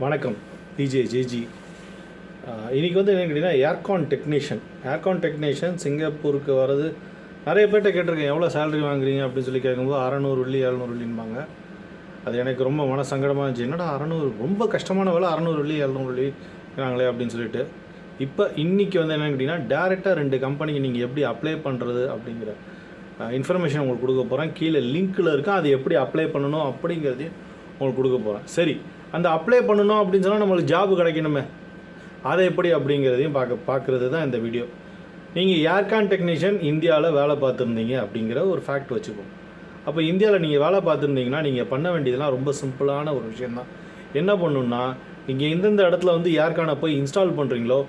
வணக்கம் DJ JG. இன்றைக்கி வந்து என்ன கேட்டிங்கன்னா ஏர்கான் டெக்னீஷியன் சிங்கப்பூருக்கு வர்றது நிறைய பேர்கிட்ட கேட்டிருக்கேன், எவ்வளோ சேலரி வாங்குறீங்க அப்படின்னு சொல்லி கேட்கும்போது 600 வெள்ளி 700 வெள்ளின்பாங்க. அது எனக்கு ரொம்ப மன சங்கடமாக இருந்துச்சு. என்னடா 600 ரொம்ப கஷ்டமான வேலை, 600 வெள்ளி 700 வெள்ளிங்கிறாங்களே அப்படின்னு சொல்லிட்டு. இப்போ இன்றைக்கி வந்து என்னென்னு கேட்டிங்கன்னா டேரெக்டாக 2 கம்பெனிக்கு நீங்கள் எப்படி அப்ளை பண்ணுறது அப்படிங்கிற இன்ஃபர்மேஷன் உங்களுக்கு கொடுக்க போகிறேன். கீழே லிங்க்கில் இருக்கேன், அது எப்படி அப்ளை பண்ணணும் அப்படிங்கிறதையும் உங்களுக்கு கொடுக்க போகிறேன். சரி, அந்த அப்ளை பண்ணணும் அப்படின்னு சொன்னால் நம்மளுக்கு ஜாப் கிடைக்கணுமே, அதை எப்படி அப்படிங்கிறதையும் பார்க்குறது தான் இந்த வீடியோ. நீங்கள் ஏர்கான் டெக்னீஷியன் இந்தியாவில் வேலை பார்த்துருந்தீங்க அப்படிங்கிற ஒரு ஃபேக்ட் வச்சுப்போம். அப்போ இந்தியாவில் நீங்கள் வேலை பார்த்துருந்தீங்கன்னா நீங்கள் பண்ண வேண்டியதெல்லாம் ரொம்ப சிம்பிளான ஒரு விஷயந்தான். என்ன பண்ணணுன்னா, நீங்கள் எந்தெந்த இடத்துல வந்து ஏர்கானை போய் இன்ஸ்டால் பண்ணுறீங்களோ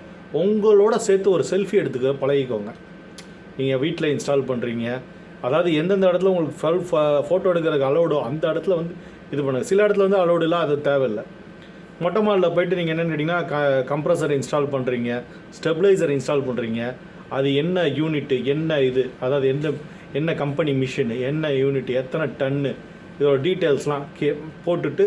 உங்களோட சேர்த்து ஒரு செல்ஃபி எடுத்துக்க பழகிக்கோங்க. நீங்கள் வீட்டில் இன்ஸ்டால் பண்ணுறீங்க, அதாவது எந்தெந்த இடத்துல உங்களுக்கு ஃபோட்டோ எடுக்கிறதுக்கு அலோடோ அந்த இடத்துல வந்து இது பண்ணுங்கள். சில இடத்துல வந்து அலோடு இல்லை, அது தேவையில்லை. மொட்டை மாலில் போய்ட்டு நீங்கள் என்னென்னு கேட்டிங்கன்னா கம்ப்ரஸர் இன்ஸ்டால் பண்ணுறீங்க, ஸ்டெபிளைசர் இன்ஸ்டால் பண்ணுறீங்க, அது என்ன யூனிட்டு, என்ன இது, அதாவது என்ன கம்பெனி மிஷின், என்ன யூனிட், எத்தனை டன்னு, இதோட டீட்டெயில்ஸ்லாம் போட்டுட்டு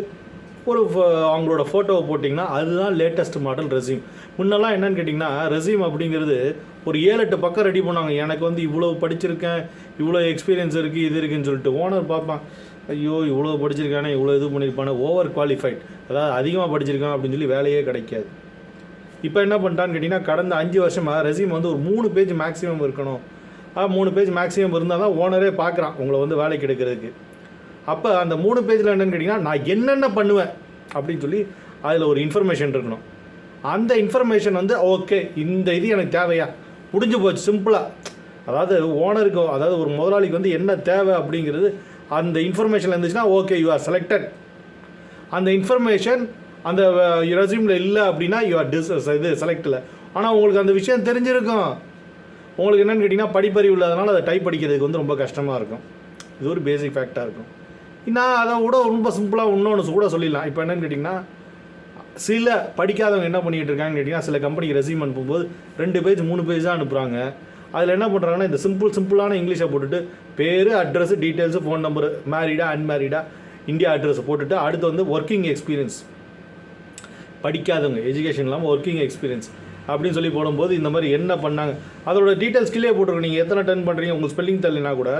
ஒரு அவங்களோட ஃபோட்டோவை போட்டிங்கன்னா அதுதான் லேட்டஸ்ட் மாடல் ரெஸ்யூம். முன்னெல்லாம் என்னென்னு கேட்டிங்கன்னா ரெஸ்யூம் அப்படிங்கிறது ஒரு 7-8 பக்கம் ரெடி பண்ணுவாங்க. எனக்கு வந்து இவ்வளோ படிச்சிருக்கேன், இவ்வளோ எக்ஸ்பீரியன்ஸ் இருக்குது, இது இருக்குதுன்னு சொல்லிட்டு ஓனர் பார்ப்பான், ஐயோ இவ்வளோ படிச்சிருக்கானே, இவ்வளோ இது பண்ணியிருப்பானே, ஓவர் குவாலிஃபைட், அதாவது அதிகமாக படிச்சிருக்கான் அப்படின்னு சொல்லி வேலையே கிடைக்காது. இப்போ என்ன பண்ணிட்டான்னு கேட்டிங்கன்னா கடந்த 5 வருஷமாக ரெஸ்யூம் வந்து ஒரு 3 பேஜ் மேக்ஸிமம் இருக்கணும். 3 பேஜ் மேக்ஸிமம் இருந்தால் தான் ஓனரே பார்க்குறான் உங்களை வந்து வேலைக்கு எடுக்கிறதுக்கு. அப்போ அந்த 3 பேஜில் என்னென்னு கேட்டிங்கன்னா நான் என்னென்ன பண்ணுவேன் அப்படின்னு சொல்லி அதில் ஒரு இன்ஃபர்மேஷன் இருக்கணும். அந்த இன்ஃபர்மேஷன் வந்து ஓகே, இந்த இது எனக்கு தேவையா, முடிஞ்சு போச்சு சிம்பிளாக. அதாவது ஓனருக்கு, அதாவது ஒரு முதலாளிக்கு வந்து என்ன தேவை அப்படிங்கிறது அந்த இன்ஃபர்மேஷன் இருந்துச்சுன்னா ஓகே, யூ ஆர் செலக்டட். அந்த இன்ஃபர்மேஷன் அந்த ரெஸ்யூமில் இல்லை அப்படின்னா யூ ஆர் இது செலக்டில். ஆனால் உங்களுக்கு அந்த விஷயம் தெரிஞ்சிருக்கும். உங்களுக்கு என்னென்னு கேட்டிங்கன்னா படிப்பறிவு இல்லாதனால அதை டைப் படிக்கிறதுக்கு வந்து ரொம்ப கஷ்டமாக இருக்கும். இது ஒரு பேசிக் ஃபேக்டாக இருக்கும். நான் அதை விட ரொம்ப சிம்பிளாக இன்னொன்று கூட சொல்லிடலாம். இப்போ என்னென்னு கேட்டிங்கன்னா சில படிக்காதவங்க என்ன பண்ணிகிட்டு இருக்காங்கன்னு கேட்டிங்கன்னா சில கம்பெனிக்கு ரெஸ்யூம் அனுப்பும்போது 2 பேஜ் 3 பேஜ் தான் அனுப்புகிறாங்க. அதில் என்ன பண்ணுறாங்கன்னா இந்த சிம்பிளான இங்கிலீஷை போட்டுட்டு பேர், அட்ரஸ், டீட்டெயில்ஸு, ஃபோன் நம்பரு, மேரீடா அன்மேரீடா, இந்தியா அட்ரஸை போட்டுட்டு அடுத்து வந்து ஒர்க்கிங் எக்ஸ்பீரியன்ஸ், படிக்காதவங்க எஜுகேஷன் இல்லாமல் ஒர்க்கிங் எக்ஸ்பீரியன்ஸ் அப்படின்னு சொல்லி போடும்போது இந்த மாதிரி என்ன பண்ணாங்க அதோட டீட்டெயில்ஸ் கீழே போட்டிருக்கோம். நீங்கள் எத்தனை டன் பண்ணுறீங்க, உங்களுக்கு ஸ்பெல்லிங் தெரியலனா கூட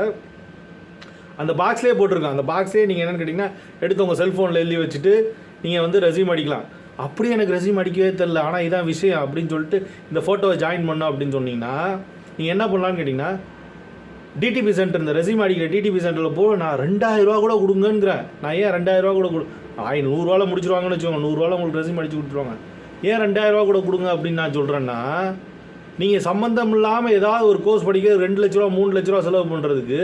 அந்த பாக்ஸ்லேயே போட்டிருக்கோம். அந்த பாக்ஸ்லேயே நீங்கள் என்னென்னு கேட்டிங்கன்னா எடுத்து உங்கள் செல்ஃபோனில் எழுதி வச்சுட்டு நீங்கள் வந்து ரெஸ்யூம் அடிக்கலாம். அப்படியே எனக்கு ரெஸ்யூம் அடிக்கவே தெரில, ஆனால் இதான் விஷயம் அப்படின்னு சொல்லிட்டு இந்த ஃபோட்டோவை ஜாயின் பண்ணோம் அப்படின்னு சொன்னீங்கன்னா நீங்கள் என்ன பண்ணலான்னு கேட்டிங்கன்னா டிடிபி சென்டர், இந்த ரெஸ்யூம் அடிக்கிற டிடிபி சென்டரில் போய் நான் 2000 ரூபா கூட கொடுங்கங்கிறேன். நான் ஏன் 2000 ரூபா கூட 100 முடிச்சிருவாங்கன்னு வச்சுக்கோங்க, 100 ரூபாவில் உங்களுக்கு ரெஸ்யூம் அடிச்சு கொடுத்துருவாங்க. ஏன் 2000 ரூபா கூட கொடுங்க அப்படின்னு நான் சொல்கிறேன்னா, நீங்கள் சம்மந்தம் இல்லாமல் ஏதாவது ஒரு கோர்ஸ் படிக்க 2 லட்ச ரூபா 3 லட்ச ரூபா செலவு பண்ணுறதுக்கு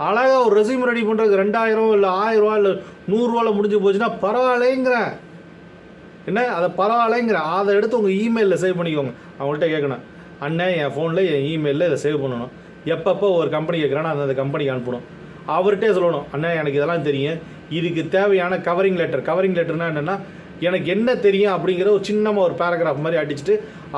அழகாக ஒரு ரெஸ்யூம் ரெடி பண்ணுறதுக்கு 2000 இல்லை 1000 ரூபா இல்லை 100 ரூபாவில் முடிஞ்சு போச்சுன்னா பரவாயில்லைங்கிறேன். என்ன அதை பரவாயில்லைங்கிறேன். அதை எடுத்து உங்கள் இமெயிலில் சேவ் பண்ணிக்கோங்க. அவங்கள்ட்ட கேட்கணும், அண்ணன் என் ஃபோனில் என் இமெயிலில் இதை சேவ் பண்ணணும். எப்பப்போ ஒரு கம்பெனி கேட்குறானோ அந்த கம்பெனிக்கு அனுப்பணும். அவர்கிட்டே சொல்லணும், அண்ணன் எனக்கு இதெல்லாம் தெரியும், இதுக்கு தேவையான கவரிங் லெட்டர்னால் என்னென்னா எனக்கு என்ன தெரியும் அப்படிங்கிற ஒரு சின்னமாக ஒரு பேராகிராஃப் மாதிரி அடிச்சுட்டு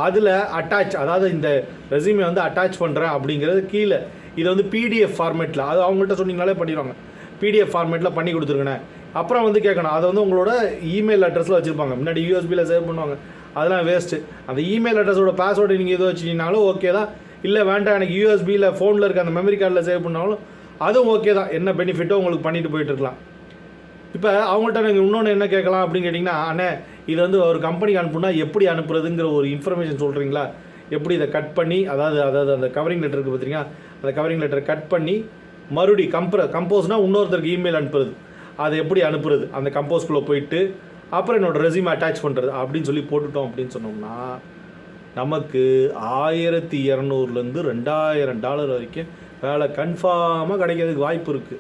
அதில் அட்டாச், அதாவது இந்த ரெஸ்யூமை வந்து அட்டாச் பண்ணுறேன் அப்படிங்கிறது கீழே இதை வந்து பிடிஎஃப் ஃபார்மேட்டில், அது அவங்கள்ட்ட சொன்னீங்கனாலே பண்ணிடுவாங்க. பிடிஎஃப் ஃபார்மேட்டில் பண்ணி கொடுத்துருங்கண்ணே. அப்புறம் வந்து கேட்கணும், அதை வந்து உங்களோட இமெயில் அட்ரஸில் வச்சுருப்பாங்க. முன்னாடி யூஎஸ்பியில் சேவ் பண்ணுவாங்க, அதெல்லாம் வேஸ்ட்டு. அந்த இமெயில் அட்ரஸோட பாஸ்வேர்டு நீங்கள் எது வச்சிங்கனாலும் ஓகே தான். இல்லை வேண்டாம் எனக்கு யூஎஸ்பியில் ஃபோனில் இருக்க அந்த மெமரி கார்டில் சேவ் பண்ணாலும் அதுவும் ஓகே தான். என்ன பெனிஃபிட்டோ உங்களுக்கு பண்ணிட்டு போயிட்டுருக்கலாம். இப்போ அவங்கள்ட்ட நீங்கள் இன்னொன்று என்ன கேட்கலாம் அப்படின்னு கேட்டிங்கன்னா, அண்ணே இது வந்து ஒரு கம்பெனிக்கு அனுப்புனா எப்படி அனுப்புறதுங்கிற ஒரு இன்ஃபர்மேஷன் சொல்கிறீங்களா, எப்படி இதை கட் பண்ணி, அதாவது அந்த கவரிங் லெட்டர் இருக்குது பார்த்தீங்கன்னா, அந்த கவரிங் லெட்டரை கட் பண்ணி மறுபடி கம்போஸ்னால் இன்னொருத்தருக்கு இமெயில் அனுப்புறது, அதை எப்படி அனுப்புறது, அந்த கம்போஸ்குள்ளே போயிட்டு அப்புறம் என்னோடய ரெஸ்யூமை அட்டாச் பண்ணுறது அப்படின்னு சொல்லி போட்டுட்டோம் அப்படின்னு சொன்னோம்னா நமக்கு 1200லேருந்து $2000 வரைக்கும் வேலை கன்ஃபார்மாக கிடைக்கிறதுக்கு வாய்ப்பு இருக்குது.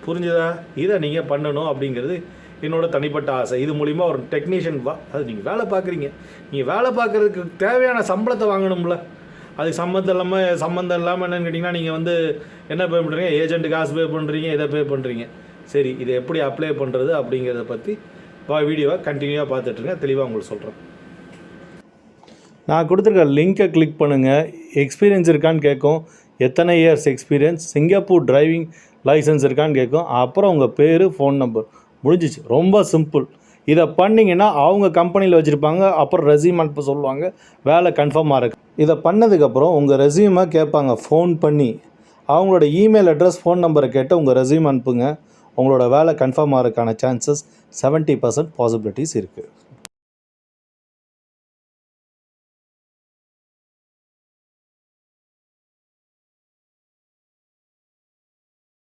புரிஞ்சுதா? இதை நீங்கள் பண்ணணும் அப்படிங்கிறது என்னோடய தனிப்பட்ட ஆசை. இது மூலிமா ஒரு டெக்னீஷியன் அது நீங்கள் வேலை பார்க்குறீங்க, நீங்கள் வேலை பார்க்குறதுக்கு தேவையான சம்பளத்தை வாங்கணும்ல. அதுக்கு சம்மந்தம் இல்லாமல் என்னென்னு கேட்டிங்கன்னா நீங்கள் வந்து என்ன பே பண்ணுறீங்க, ஏஜென்ட்டு காசு பே பண்ணுறீங்க, இதை பே பண்ணுறீங்க. சரி, இதை எப்படி அப்ளை பண்ணுறது அப்படிங்கிறத பற்றி வீடியோவை கண்டினியூவாக பார்த்துட்ருங்க, தெளிவாக உங்களுக்கு சொல்கிறேன். நான் கொடுத்துருக்க லிங்க்கை கிளிக் பண்ணுங்கள். எக்ஸ்பீரியன்ஸ் இருக்கான்னு கேட்கும், எத்தனை years experience, Singapore driving licence இருக்கான்னு கேட்கும், அப்புறம் உங்கள் பேர், ஃபோன் நம்பர், முடிஞ்சிச்சு. ரொம்ப சிம்பிள். இதை பண்ணிங்கன்னா அவங்க கம்பெனியில் வச்சுருப்பாங்க. அப்புறம் ரெஸ்யூம் அனுப்ப சொல்லுவாங்க. வேலை கன்ஃபார்மாக இருக்குது. இதை பண்ணதுக்கப்புறம் உங்கள் ரெஸ்யூமை கேட்பாங்க ஃபோன் பண்ணி. அவங்களோட இமெயில் அட்ரஸ், ஃபோன் நம்பரை கேட்டு உங்கள் ரெஸ்யூம் அனுப்புங்க. உங்களோட வேலை கன்ஃபார்ம் ஆகிறதுக்கான சான்சஸ் 70% பாசிபிலிட்டிஸ் இருக்குது.